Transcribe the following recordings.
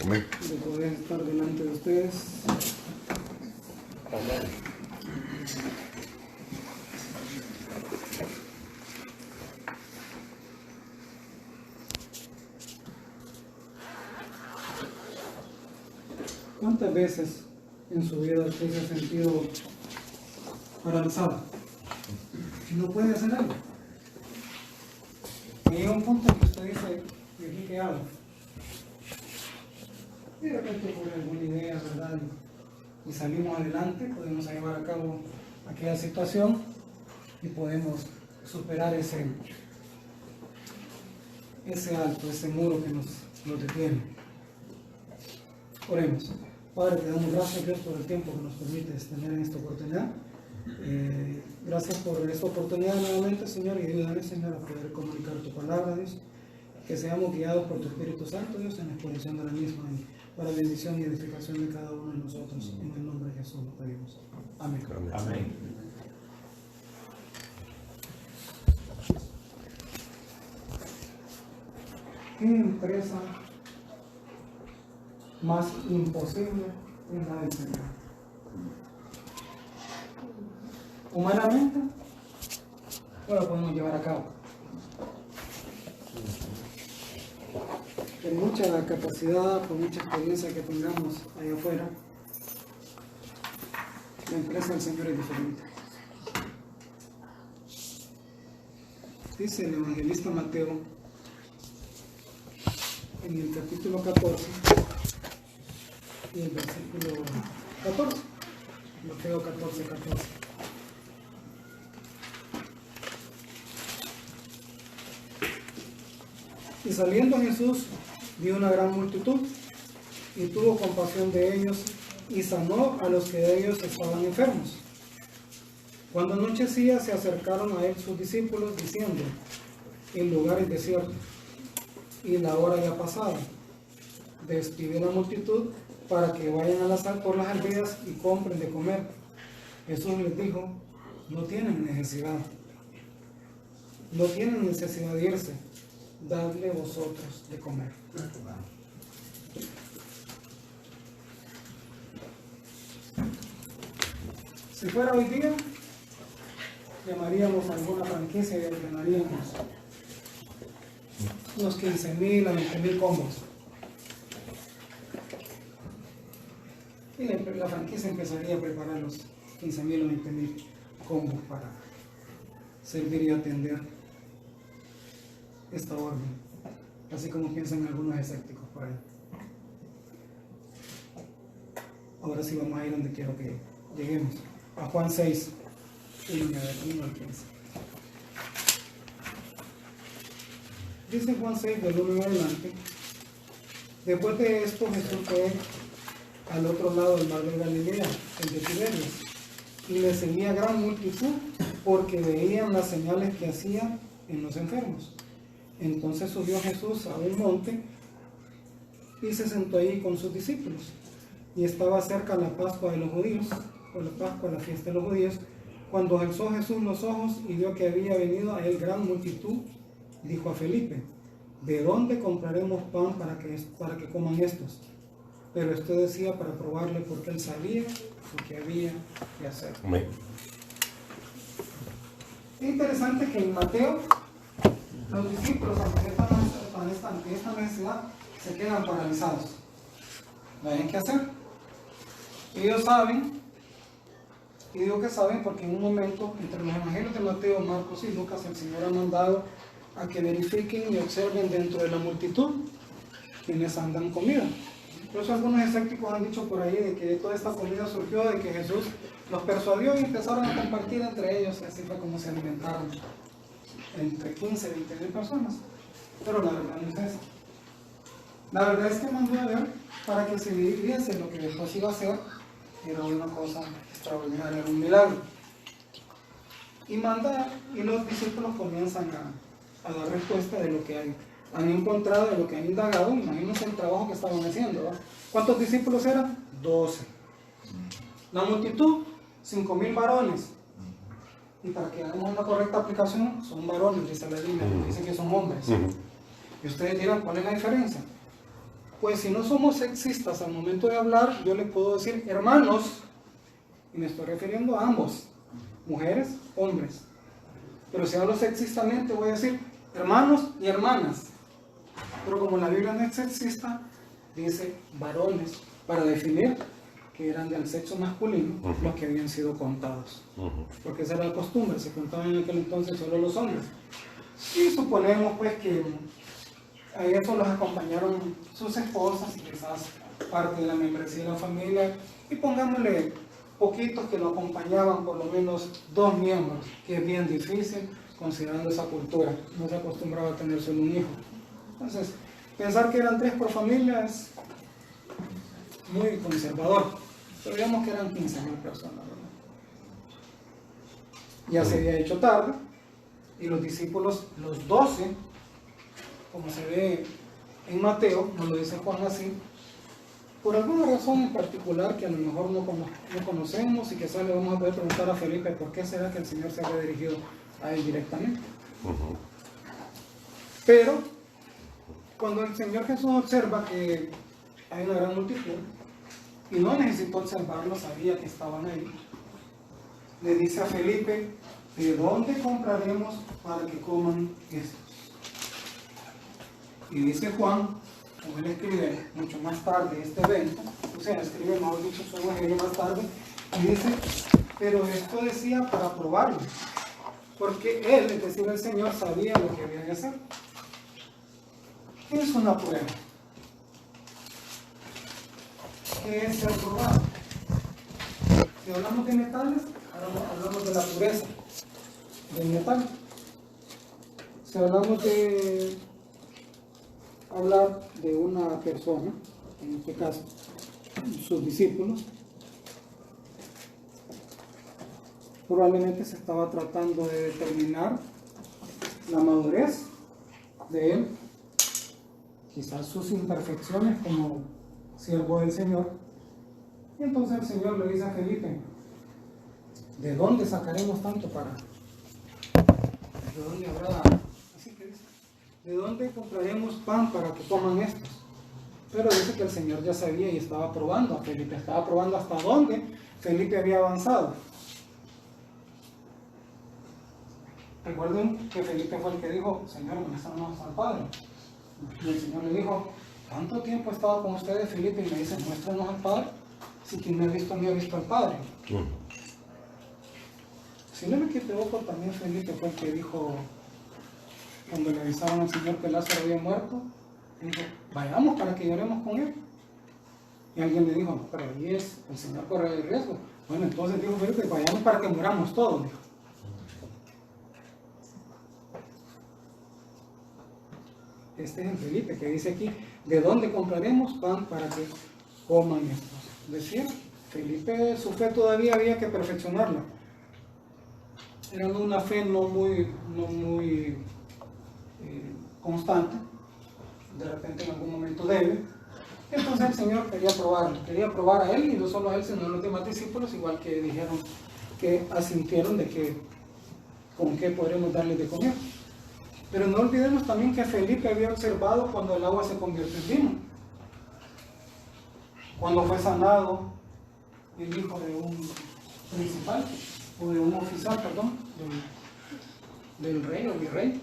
Amén. De poder estar delante de ustedes. Amén. ¿Cuántas veces en su vida usted se ha sentido paralizado? Y no puede hacer algo. Y llega un punto en que usted dice, ¿y aquí qué hago? Y de repente ocurre alguna idea, ¿verdad? Y salimos adelante, podemos llevar a cabo aquella situación y podemos superar ese alto, ese muro que nos detiene. Oremos. Padre, te damos gracias, Dios, por el tiempo que nos permites tener en esta oportunidad. Gracias por esta oportunidad nuevamente, Señor, y ayúdame, Señor, a poder comunicar tu palabra, Dios. Que seamos guiados por tu Espíritu Santo, Dios, en la exposición de la misma, para bendición y edificación de cada uno de nosotros. En el nombre de Jesús lo pedimos. Amén. Amén. ¿Qué empresa más imposible es la del Señor? Humanamente, no lo podemos llevar a cabo. Por mucha capacidad, por mucha experiencia que tengamos allá afuera, la empresa del Señor es diferente. Dice el evangelista Mateo en el capítulo 14 y el versículo 14, Mateo 14, 14. Y saliendo Jesús vio una gran multitud y tuvo compasión de ellos y sanó a los que de ellos estaban enfermos. Cuando anochecía se acercaron a él sus discípulos diciendo, el lugar es desierto y la hora ya pasada. Despidió la multitud para que vayan por las aldeas y compren de comer. Jesús les dijo, no tienen necesidad de irse, dadle vosotros de comer. Si fuera hoy día, llamaríamos a alguna franquicia y ordenaríamos unos 15,000 a 20,000 combos. Y la franquicia empezaría a preparar los 15,000 o 20,000 combos para servir y atender esta orden, así como piensan algunos escépticos por ahí. Ahora sí vamos a ir donde quiero que lleguemos, a Juan 6, 1 al 15. Dice Juan 6, del 1 en adelante, después de esto Jesús fue al otro lado del mar de Galilea, el de Tiberias, y le seguía gran multitud porque veían las señales que hacía en los enfermos. Entonces subió Jesús a un monte y se sentó allí con sus discípulos. Y estaba cerca la Pascua de los judíos, o la Pascua, la fiesta de los judíos. Cuando alzó Jesús los ojos y vio que había venido a él gran multitud, dijo a Felipe, ¿de dónde compraremos pan para que coman estos? Pero esto decía para probarle porque él sabía lo que había que hacer. Amén. Es interesante que en Mateo los discípulos ante esta necesidad se quedan paralizados. No hay qué hacer. Ellos saben, y digo que saben porque en un momento entre los evangelios de Mateo, Marcos y Lucas el Señor ha mandado a que verifiquen y observen dentro de la multitud quienes andan comida. Por eso algunos escépticos han dicho por ahí de que toda esta comida surgió de que Jesús los persuadió y empezaron a compartir entre ellos, y así fue como se alimentaron entre 15 y 20,000 personas. Pero la verdad no es esa. La verdad es que mandó a ver para que se viese lo que después iba a hacer, era una cosa extraordinaria, era un milagro. Y los discípulos comienzan a dar respuesta de lo que han encontrado, de lo que han indagado. Imagínense el trabajo que estaban haciendo, ¿verdad? ¿Cuántos discípulos eran? 12. La multitud, 5,000 varones. Y para que hagamos una correcta aplicación, son varones, dice la Biblia, dicen que son hombres. Y ustedes dirán, ¿cuál es la diferencia? pues si no somos sexistas al momento de hablar, yo le puedo decir hermanos, y me estoy refiriendo a ambos, mujeres, hombres. Pero si hablo sexistamente voy a decir hermanos y hermanas. Pero como la Biblia no es sexista, dice varones, para definir que eran del sexo masculino los que habían sido contados. Porque esa era la costumbre, se contaban en aquel entonces solo los hombres. Y suponemos pues que a eso los acompañaron sus esposas, quizás parte de la membresía de la familia, y pongámosle poquitos que lo acompañaban, por lo menos 2 miembros, que es bien difícil considerando esa cultura, no se acostumbraba a tener solo un hijo. Entonces, pensar que eran 3 por familia es muy conservador, pero digamos que eran 15.000 personas, ¿verdad? Ya se había hecho tarde, y los discípulos, los 12, como se ve en Mateo, nos lo dice Juan así, por alguna razón en particular que a lo mejor no conocemos y quizás le vamos a poder preguntar a Felipe por qué será que el Señor se había dirigido a él directamente. Pero cuando el Señor Jesús observa que hay una gran multitud y no necesitó observarlo, sabía que estaban ahí, le dice a Felipe, ¿de dónde compraremos para que coman estos? Y dice Juan, como él escribe mucho más tarde este evento, o sea, escribe, mejor dicho, su evangelio más tarde, y dice, pero esto decía para probarlo, porque él, es decir, el Señor, sabía lo que había que hacer. ¿Qué es una prueba? ¿Qué es ser probado? Si hablamos de metales, hablamos de la pureza del metal. Si hablamos de hablar de una persona, en este caso sus discípulos, probablemente se estaba tratando de determinar la madurez de él, quizás sus imperfecciones como siervo del Señor. Y entonces el Señor le dice a Felipe, ¿de dónde sacaremos tanto para? ¿De dónde habrá? Así que dice, ¿de dónde compraremos pan para que coman estos? Pero dice que el Señor ya sabía y estaba probando a Felipe, estaba probando hasta dónde Felipe había avanzado. Recuerden que Felipe fue el que dijo, Señor, muéstranos al Padre. Y el Señor le dijo, ¿cuánto tiempo he estado con ustedes, Felipe? Y me dice, muéstranos al Padre. Si quien me ha visto, me ha visto al Padre. Si no me equivoco, también Felipe fue el que dijo, cuando le avisaron al Señor que Lázaro había muerto, dijo, vayamos para que lloremos con él. Y alguien le dijo, no, pero ahí es, el Señor corre el riesgo. Bueno, entonces dijo Felipe, vayamos para que muramos todos, dijo. Este es el Felipe que dice aquí, ¿de dónde compraremos pan para que coman estos? Decía, Felipe, su fe todavía había que perfeccionarla. Era una fe no muy constante, de repente en algún momento débil. Entonces el Señor quería probar a él, y no solo a él, sino a los demás discípulos, igual que dijeron que asintieron de que con qué podremos darles de comer. Pero no olvidemos también que Felipe había observado cuando el agua se convirtió en vino, cuando fue sanado el hijo de un principal, o de un oficial, perdón, del rey o virrey.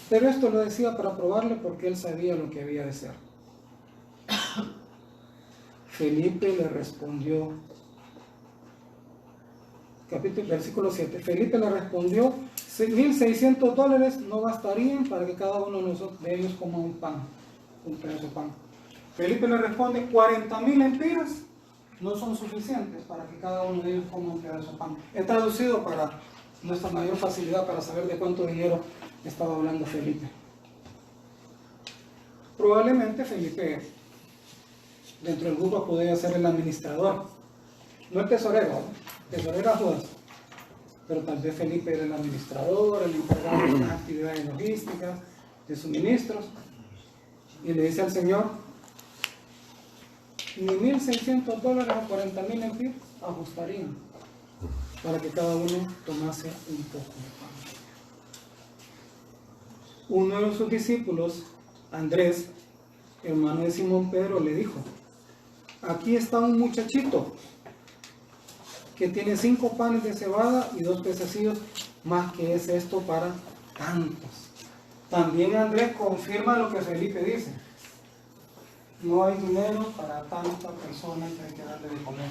Pero esto lo decía para probarle, porque él sabía lo que había de ser. Felipe le respondió, versículo 7, Felipe le respondió, $1,600 no bastarían para que cada uno de ellos coma un pedazo de pan. Felipe le responde, 40.000 empiras no son suficientes para que cada uno de ellos coma un pedazo de pan. He traducido para nuestra mayor facilidad para saber de cuánto dinero estaba hablando Felipe. Probablemente Felipe dentro del grupo podía ser el administrador, no el tesorero, tesorero era Judas, pero tal vez Felipe era el administrador, el encargado de las actividades logísticas, de suministros, y le dice al Señor, ni $1,600 o 40.000 empiras ajustarían para que cada uno tomase un poco de pan. Uno de sus discípulos Andrés, hermano de Simón Pedro, le dijo: aquí está un muchachito que tiene 5 panes de cebada y 2 pececillos, más que es esto para tantos. También Andrés confirma lo que Felipe dice: no hay dinero para tanta persona que hay que darle de comer.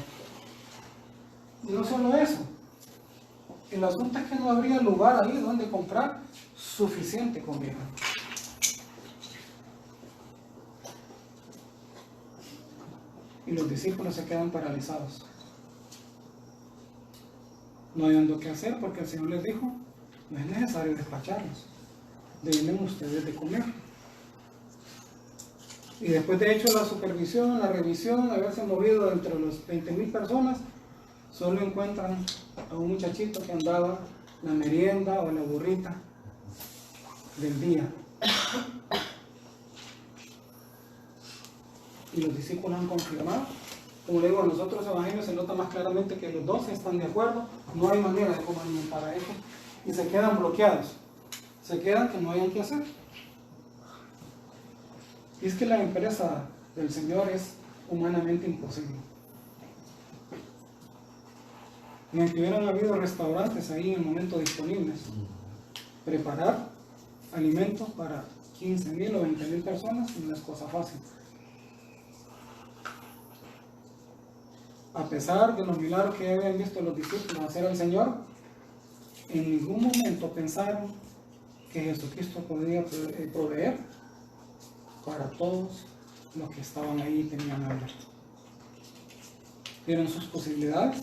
Y no solo eso, el asunto es que no habría lugar ahí donde comprar suficiente comida. Y los discípulos se quedan paralizados, no hayendo qué hacer, porque el Señor les dijo: no es necesario despacharlos, denle ustedes de comer. Y después de hecho la supervisión, la revisión, haberse movido entre los 20,000 personas, solo encuentran a un muchachito que andaba la merienda o la burrita del día. Y los discípulos han confirmado. Como le digo, en los otros evangelios se nota más claramente que los 12 están de acuerdo, no hay manera de cómo alimentar a ellos, y se quedan bloqueados, se quedan que no hayan que hacer. Y es que la empresa del Señor es humanamente imposible. Ni aunque hubieran habido restaurantes ahí en el momento disponibles, preparar alimentos para 15,000 o 20,000 personas no es cosa fácil. A pesar de los milagros que habían visto los discípulos hacer al Señor, en ningún momento pensaron que Jesucristo podía proveer para todos los que estaban ahí y tenían hambre. Vieron sus posibilidades,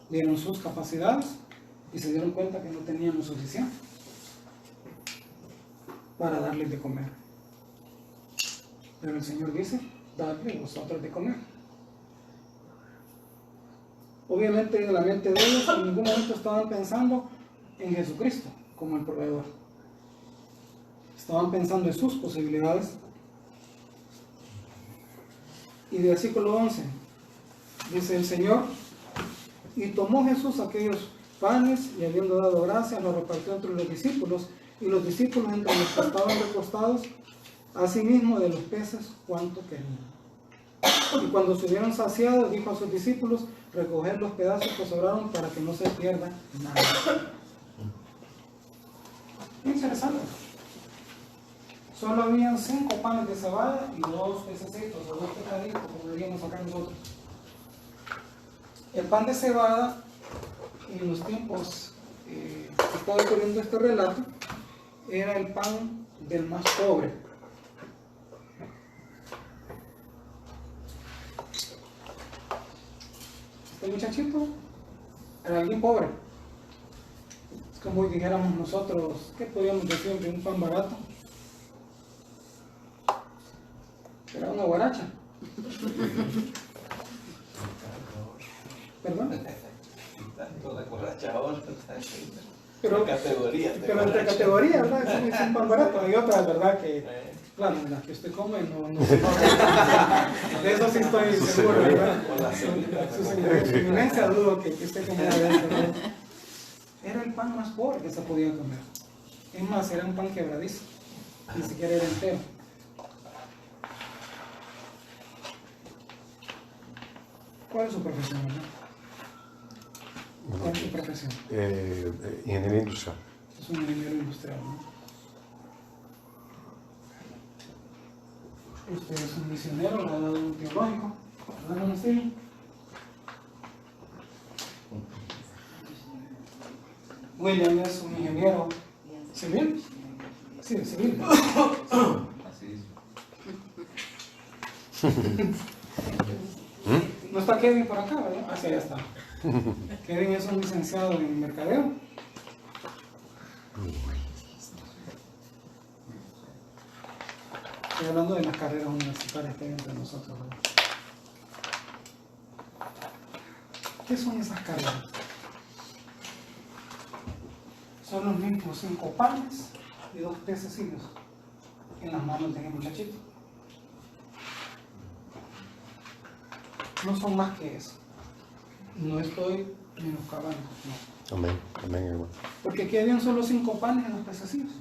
vieron sus capacidades y se dieron cuenta que no tenían lo suficiente para darles de comer. Pero el Señor dice: dadle vosotros de comer. Obviamente en la mente de ellos en ningún momento estaban pensando en Jesucristo como el proveedor. Estaban pensando en sus posibilidades. Y de versículo 11 dice el Señor: y tomó Jesús aquellos panes y habiendo dado gracias los repartió entre los discípulos, y los discípulos entre los que estaban recostados, asimismo de los peces cuanto querían. Y cuando se hubieron saciados, dijo a sus discípulos: recoger los pedazos que sobraron para que no se pierda nada. Interesante. Solo habían 5 panes de cebada y 2 pececitos o 2 pescaditos, como deberíamos sacar nosotros. El pan de cebada, en los tiempos que estaba ocurriendo este relato, era el pan del más pobre. Este muchachito era alguien pobre. Es como dijéramos nosotros, ¿qué podríamos decir de un pan barato? Era una guaracha. ¿Perdón? Toda guaracha ahora. Pero entre categorías, ¿verdad? Es un pan barato. Hay otras, ¿verdad? Que, claro, las que usted come no de eso sí estoy seguro, ¿verdad? Su eminencia dudo que usted comiera de eso, ¿verdad? Era el pan más pobre que se podía comer. Es más, era un pan quebradizo. Ni siquiera era entero. ¿Cuál es su profesión, verdad? ¿Cuál es su profesión? Ingeniero industrial. Es un ingeniero industrial, ¿no? Usted es un misionero, graduado en teológico, ¿verdad, monasterio? William es un ingeniero civil. Sí, civil. Así No está Kevin por acá, ¿verdad? Ah, sí, ya está. Kevin es un licenciado en mercadeo. Estoy hablando de las carreras universitarias que hay entre nosotros, ¿verdad? ¿Qué son esas carreras? Son los mismos 5 panes y 2 pececillos en las manos de ese muchachito. No son más que eso. No estoy menoscabando, no. Amén, amén, hermano. Porque aquí habían solo 5 panes y 2 pececillos.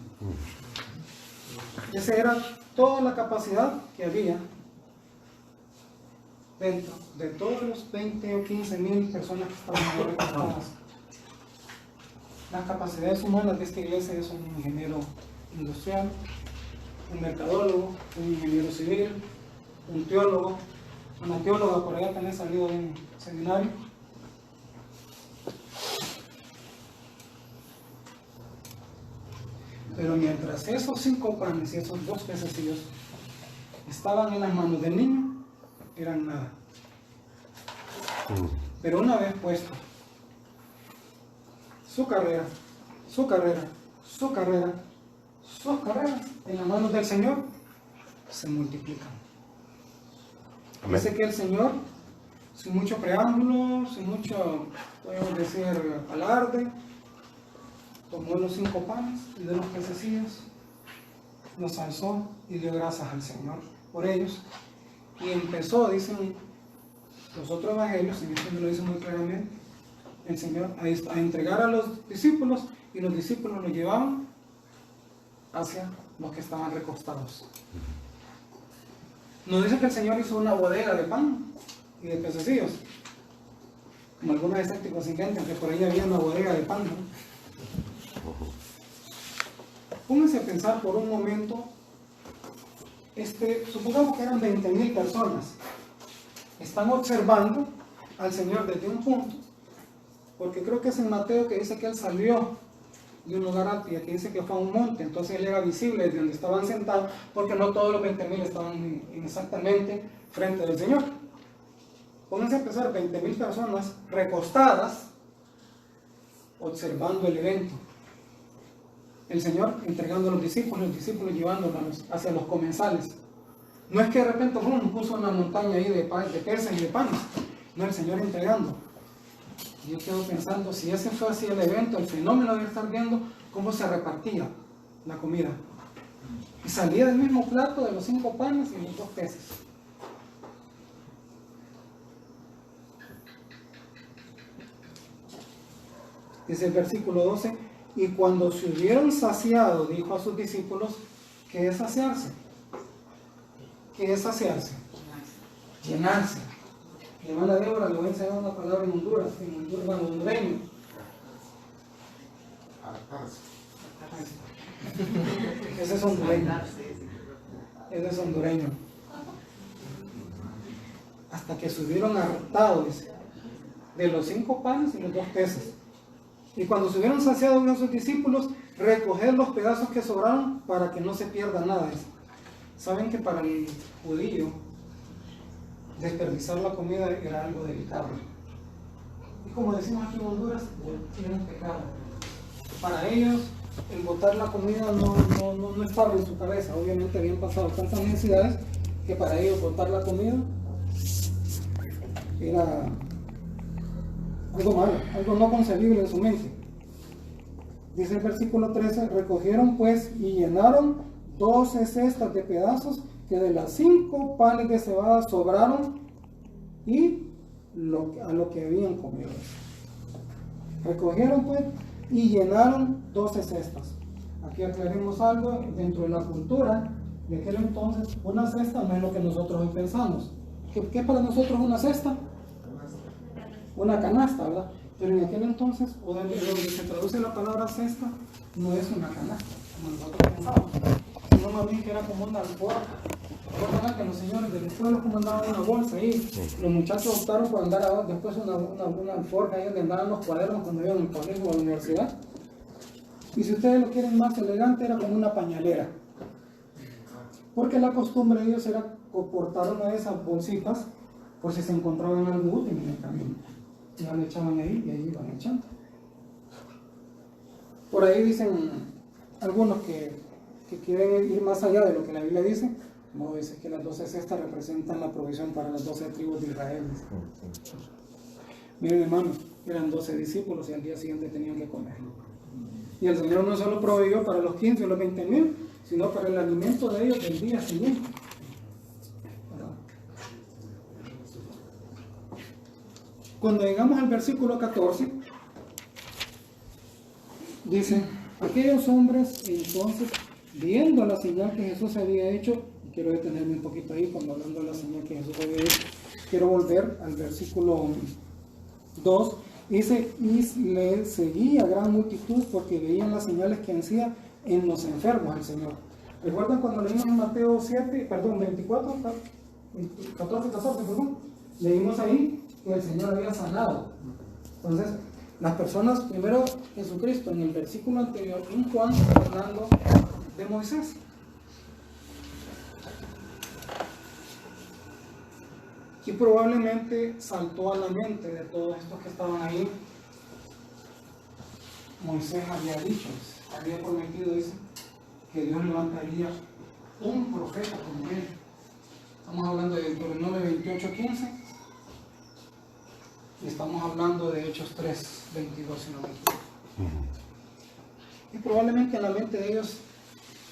Esa era toda la capacidad que había dentro de todos los 20 o 15 mil personas que estaban ahí recortadas. Las capacidades humanas de esta iglesia es un ingeniero industrial, un mercadólogo, un ingeniero civil, un teólogo, una teóloga por allá también salido de un seminario. Pero mientras esos 5 panes y esos 2 pececillos estaban en las manos del niño, eran nada. Pero una vez puesto sus carreras en las manos del Señor, se multiplican. Amén. Dice que el Señor, sin mucho preámbulo, sin mucho, podemos decir, alarde, tomó los 5 panes y de los pececillos, los alzó y dio gracias al Señor por ellos. Y empezó, dicen los otros evangelios, en este me lo dice muy claramente, el Señor a entregar a los discípulos, y los discípulos lo llevaban hacia los que estaban recostados. Nos dice que el Señor hizo una bodega de pan y de pececillos, como algunos escépticos intentan que por ahí había una bodega de pan, ¿no? Pónganse a pensar por un momento, supongamos que eran 20.000 personas, están observando al Señor desde un punto, porque creo que es en Mateo que dice que Él salió de un lugar alto y aquí dice que fue a un monte, entonces Él era visible desde donde estaban sentados, porque no todos los 20.000 estaban exactamente frente del Señor. Pónganse a pensar, 20.000 personas recostadas, observando el evento. El Señor entregando a los discípulos llevándolos hacia los comensales. No es que de repente puso una montaña ahí de peces y de panes. No, el Señor entregando. Y yo quedo pensando, si ese fue así el evento, el fenómeno de estar viendo cómo se repartía la comida. Y salía del mismo plato de los 5 panes y los 2 peces. Dice el versículo 12, y cuando se hubieron saciado, dijo a sus discípulos, ¿qué es saciarse? ¿Qué es saciarse? Llenarse. Mi hermana Débora le voy a enseñar una palabra en Honduras, hondureño. Ese es hondureño. Ese es hondureño. Hasta que se hubieron hartado, dice, de los 5 panes y los 2 peces. Y cuando se hubieron saciado uno de sus discípulos, recoger los pedazos que sobraron para que no se pierda nada. Saben que para el judío desperdiciar la comida era algo delicado. Y como decimos aquí en Honduras, tienen pecado. Para ellos, el botar la comida no estaba en su cabeza. Obviamente habían pasado tantas necesidades que para ellos botar la comida era algo malo, algo no concebible en su mente. Dice el versículo 13, recogieron pues y llenaron 12 cestas de pedazos que de las 5 panes de cebada sobraron y a lo que habían comido. Recogieron pues y llenaron 12 cestas. Aquí aclaremos algo, dentro de la cultura de aquel entonces, una cesta no es lo que nosotros hoy pensamos. ¿Qué es para nosotros una cesta? Una canasta, ¿verdad? Pero en aquel entonces, o donde se traduce la palabra cesta, no es una canasta, como nosotros pensábamos, sino más bien que era como una alforja. Recuerdan que los señores del pueblo como andaban una bolsa ahí, los muchachos optaron por andar después una alforja ahí donde andaban los cuadernos cuando iban al colegio o a la universidad. Y si ustedes lo quieren más elegante, era como una pañalera. Porque la costumbre de ellos era portar una de esas bolsitas por si se encontraban algo útil en el camino. Ya lo echaban ahí y ahí iban echando. Por ahí dicen algunos que quieren ir más allá de lo que la Biblia dice, como dice que las 12 cestas representan la provisión para las 12 tribus de Israel. Miren, hermanos, eran 12 discípulos y al día siguiente tenían que comer. Y el Señor no solo proveyó para los 15 o los 20.000, sino para el alimento de ellos del día siguiente. Cuando llegamos al versículo 14, dice, aquellos hombres entonces viendo la señal que Jesús había hecho, quiero detenerme un poquito ahí cuando hablando de la señal que Jesús había hecho, quiero volver al versículo 2, dice, y le seguía gran multitud porque veían las señales que hacía en los enfermos el Señor. ¿Recuerdan cuando leímos en Mateo 24, 14, perdón? Leímos ahí que el Señor había sanado. Entonces, las personas, primero Jesucristo en el versículo anterior, en Juan, hablando de Moisés. Y probablemente saltó a la mente de todos estos que estaban ahí. Moisés había dicho, había prometido, dice, que Dios levantaría un profeta como él. Estamos hablando de Deuteronomio 28:15 y estamos hablando de Hechos 3:22, si no me equivoco. Y probablemente en la mente de ellos,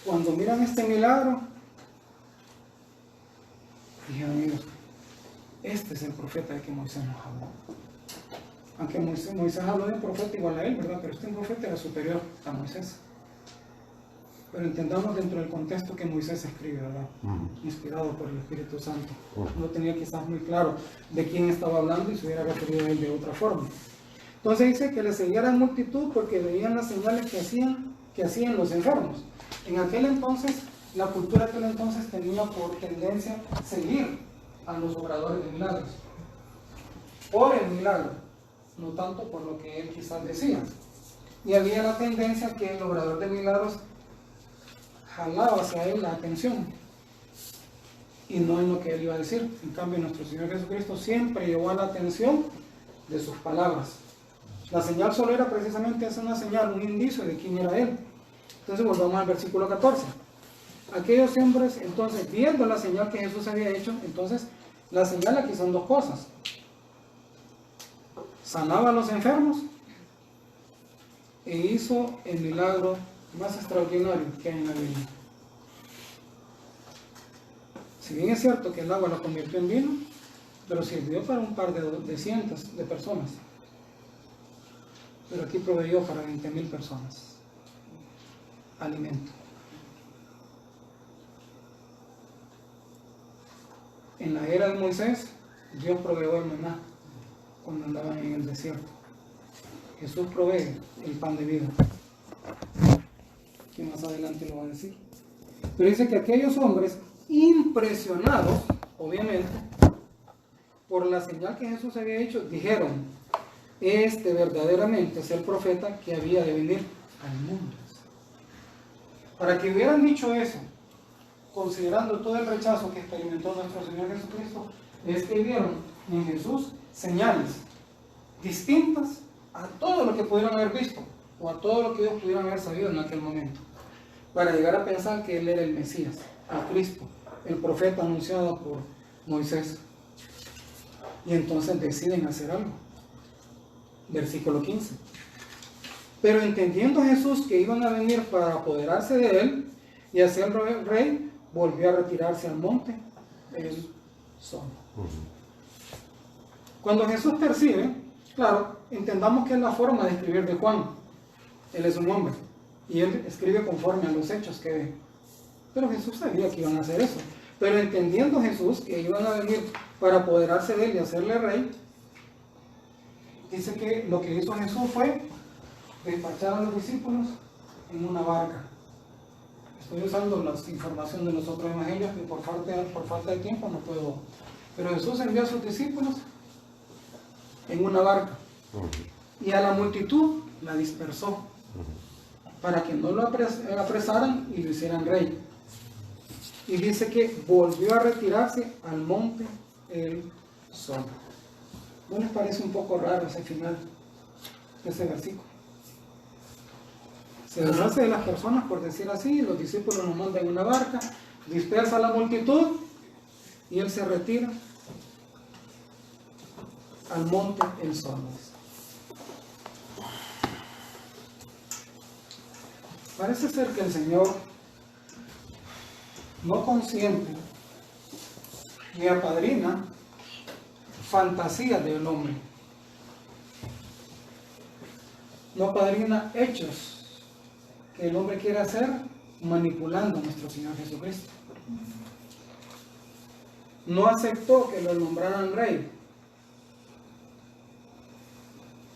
cuando miran este milagro, dijeron ellos, este es el profeta de que Moisés nos habló. Aunque Moisés habló de un profeta igual a él, ¿verdad? Pero este profeta era superior a Moisés. Pero entendamos dentro del contexto que Moisés escribe, ¿verdad? Inspirado por el Espíritu Santo. No tenía quizás muy claro de quién estaba hablando y se hubiera referido a él de otra forma. Entonces dice que le seguían multitud porque veían las señales que hacían los enfermos. En aquel entonces, la cultura de aquel entonces tenía por tendencia seguir a los obradores de milagros. Por el milagro, no tanto por lo que él quizás decía. Y había la tendencia que el obrador de milagros jalaba hacia él la atención y no en lo que él iba a decir. En cambio, nuestro Señor Jesucristo siempre llevó a la atención de sus palabras. La señal solo era precisamente esa, una señal, un indicio de quién era él. Entonces volvamos al versículo 14. Aquellos hombres, entonces, viendo la señal que Jesús había hecho, entonces, la señal aquí son dos cosas. Sanaba a los enfermos e hizo el milagro más extraordinario que hay en la Biblia. Si bien es cierto que el agua la convirtió en vino, pero sirvió para un par de cientos de personas. Pero aquí proveyó para 20,000 personas alimento. En la era de Moisés, Dios proveyó el maná cuando andaban en el desierto. Jesús provee el pan de vida, que más adelante lo va a decir. Pero dice que aquellos hombres, impresionados, obviamente, por la señal que Jesús había hecho, dijeron, este verdaderamente es el profeta que había de venir al mundo. Para que hubieran dicho eso, considerando todo el rechazo que experimentó nuestro Señor Jesucristo, es que vieron en Jesús señales distintas a todo lo que pudieron haber visto o a todo lo que ellos pudieran haber sabido en aquel momento, para llegar a pensar que Él era el Mesías, el Cristo, el profeta anunciado por Moisés. Y entonces deciden hacer algo. Versículo 15. Pero entendiendo Jesús que iban a venir para apoderarse de Él y hacerlo rey, volvió a retirarse al monte él solo. Cuando Jesús percibe, claro, entendamos que es la forma de escribir de Juan. Él es un hombre y él escribe conforme a los hechos que ve. Pero Jesús sabía que iban a hacer eso. Pero entendiendo Jesús que iban a venir para apoderarse de él y hacerle rey, dice que lo que hizo Jesús fue despachar a los discípulos en una barca. Estoy usando la información de los otros evangelios que por falta de tiempo no puedo. Pero Jesús envió a sus discípulos en una barca y a la multitud la dispersó para que no lo apresaran y lo hicieran rey. Y dice que volvió a retirarse al monte él solo. ¿No les parece un poco raro ese final de ese versículo? Se deshace de las personas, por decir así, los discípulos nos mandan en una barca, dispersa a la multitud y él se retira al monte él solo. Parece ser que el Señor no consiente ni apadrina fantasías del hombre, no apadrina hechos que el hombre quiere hacer manipulando a nuestro Señor Jesucristo. No aceptó que lo nombraran rey.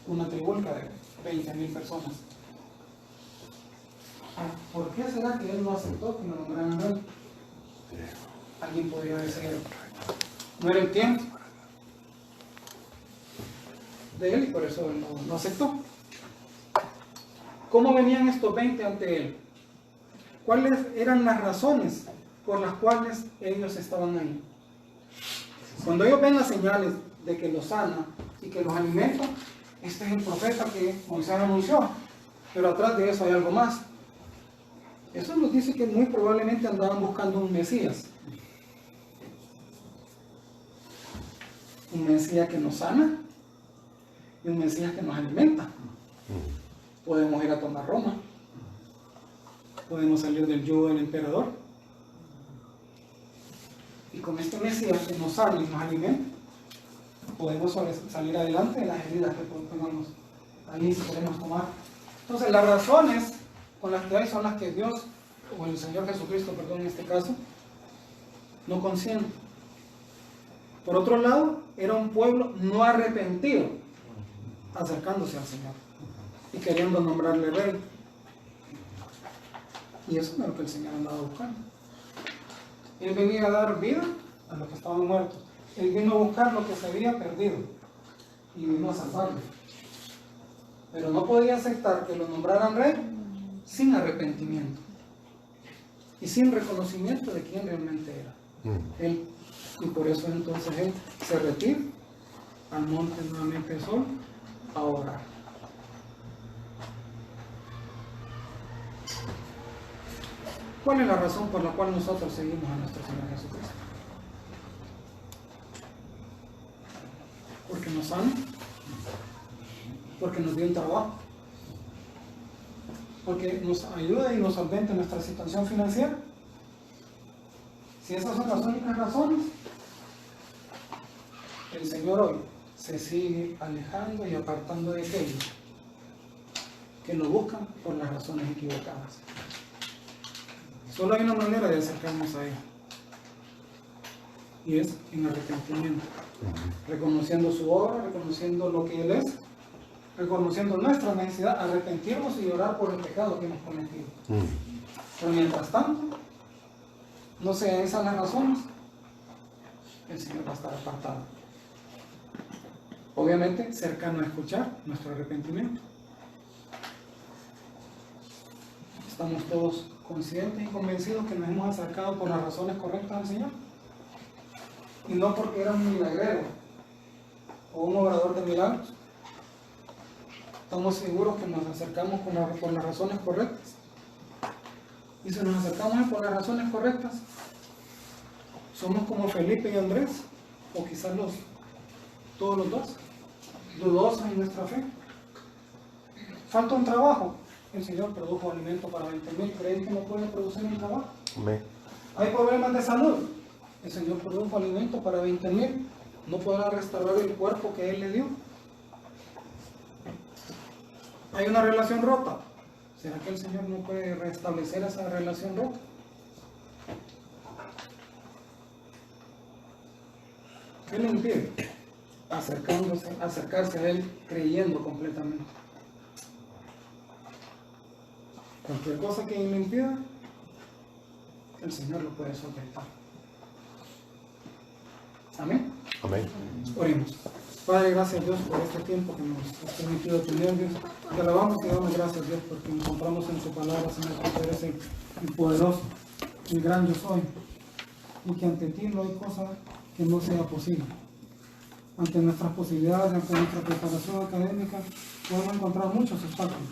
Una tribulca de 20,000 personas. ¿Por qué será que él no aceptó que lo nombraran rey? Alguien podría decir, no era el tiempo de él y por eso él no aceptó. ¿Cómo venían estos 20 ante él? ¿Cuáles eran las razones por las cuales ellos estaban ahí? Cuando ellos ven las señales de que los sana y que los alimenta, este es el profeta que Moisés anunció, pero atrás de eso hay algo más. Eso nos dice que muy probablemente andaban buscando un Mesías. Un Mesías que nos sana y un Mesías que nos alimenta. Podemos ir a tomar Roma. Podemos salir del yugo del emperador. Y con este Mesías que nos sana y nos alimenta, podemos salir adelante de las heridas que tengamos ahí si queremos tomar. Entonces las razones con las que hay son las que Dios, o el Señor Jesucristo, perdón, en este caso, no consiente. Por otro lado, era un pueblo no arrepentido, acercándose al Señor y queriendo nombrarle rey. Y eso es lo que el Señor andaba buscando. Él venía a dar vida a los que estaban muertos. Él vino a buscar lo que se había perdido y vino a salvarlo. Pero no podía aceptar que lo nombraran rey sin arrepentimiento y sin reconocimiento de quién realmente era él. Y por eso entonces él se retira al monte nuevamente solo a orar. ¿Cuál es la razón por la cual nosotros seguimos a nuestro Señor Jesucristo? Porque nos sana, porque nos dio un trabajo, porque nos ayuda y nos solventa nuestra situación financiera. Si esas son las únicas razones, el Señor hoy se sigue alejando y apartando de aquellos que lo buscan por las razones equivocadas. Solo hay una manera de acercarnos a Él, y es en arrepentimiento, reconociendo su obra, reconociendo lo que Él es, reconociendo nuestra necesidad, arrepentirnos y orar por el pecado que hemos cometido. Pero mientras tanto, no sean esas las razones, el Señor va a estar apartado. Obviamente, cercano a escuchar nuestro arrepentimiento. Estamos todos conscientes y convencidos que nos hemos acercado por las razones correctas al Señor. Y no porque era un milagrero o un obrador de milagros. Estamos seguros que nos acercamos por las razones correctas. Y si nos acercamos por las razones correctas, somos como Felipe y Andrés, o quizás todos los dos, dudosos en nuestra fe. Falta un trabajo. El Señor produjo alimento para 20,000. ¿Creen que no puede producir un trabajo? Amén. Hay problemas de salud. El Señor produjo alimento para 20,000. ¿No podrá restaurar el cuerpo que Él le dio? Hay una relación rota. ¿Será que el Señor no puede restablecer esa relación rota? ¿Qué le impide? Acercarse a Él creyendo completamente. Cualquier cosa que le impida, el Señor lo puede solventar. Amén. Amén. Oremos. Padre, gracias Dios por este tiempo que nos has permitido tener, Dios. Te alabamos y damos gracias, Dios, porque encontramos en tu palabra, Señor, que tú eres el poderoso, el gran yo soy, y que ante ti no hay cosa que no sea posible. Ante nuestras posibilidades, ante nuestra preparación académica, podemos encontrar muchos obstáculos.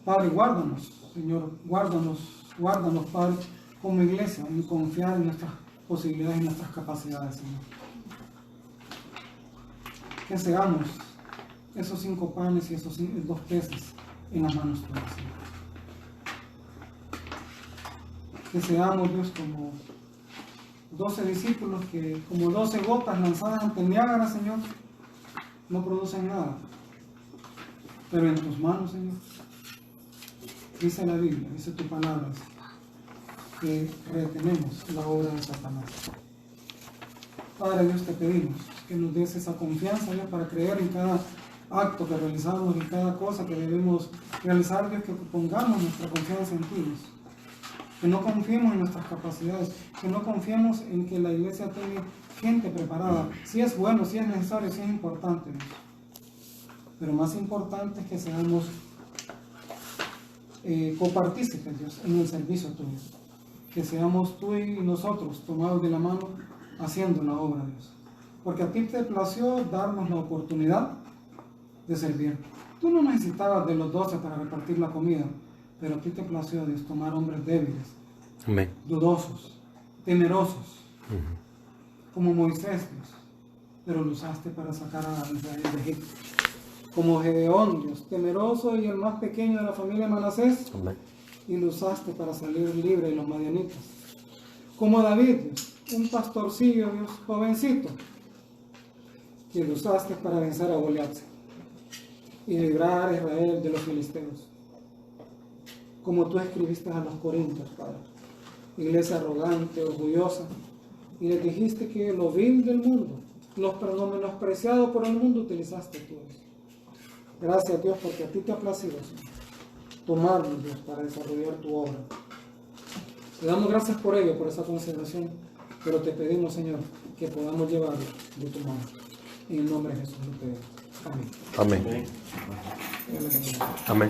Padre, guárdanos, Señor, guárdanos, Padre, como iglesia, en confiar en nuestras posibilidades y nuestras capacidades, Señor. Que seamos esos 5 panes y esos 2 peces en las manos tuyas, Señor. Que seamos, Dios, como 12 discípulos que, como 12 gotas lanzadas ante el Niágara, Señor, no producen nada. Pero en tus manos, Señor, dice la Biblia, dice tu palabra, que retenemos la obra de Satanás. Padre Dios, te pedimos que nos des esa confianza, Dios, para creer en cada acto que realizamos, en cada cosa que debemos realizar, Dios, que pongamos nuestra confianza en ti, Dios. Que no confiemos en nuestras capacidades, que no confiemos en que la iglesia tiene gente preparada. Si es bueno, si es necesario, si es importante, Dios. Pero más importante es que seamos copartícipes, Dios, en el servicio tuyo. Que seamos tú y nosotros tomados de la mano haciendo la obra, Dios. Porque a ti te plació darnos la oportunidad de servir. Tú no necesitabas de los 12 para repartir la comida, pero a ti te plació, Dios, tomar hombres débiles, Amén. dudosos, temerosos, como Moisés, Dios, pero lo usaste para sacar a Israel de Egipto. Como Gedeón, Dios, temeroso y el más pequeño de la familia de Manasés, Amén. y lo usaste para salir libre de los madianitas. Como David, Dios, un pastorcillo, Dios, jovencito, y lo usaste para vencer a Goliat y librar a Israel de los filisteos. Como tú escribiste a los Corintios, Padre, iglesia arrogante, orgullosa, y les dijiste que lo vil del mundo, lo menospreciado por el mundo, utilizaste tú. Gracias, Dios, porque a ti te ha placido, Señor, tomarnos, Dios, para desarrollar tu obra. Te damos gracias por ello, por esa consideración, pero te pedimos, Señor, que podamos llevarlo de tu mano. En el nombre de Jesús lo pedimos. Amén. Amén. Amén. Amén.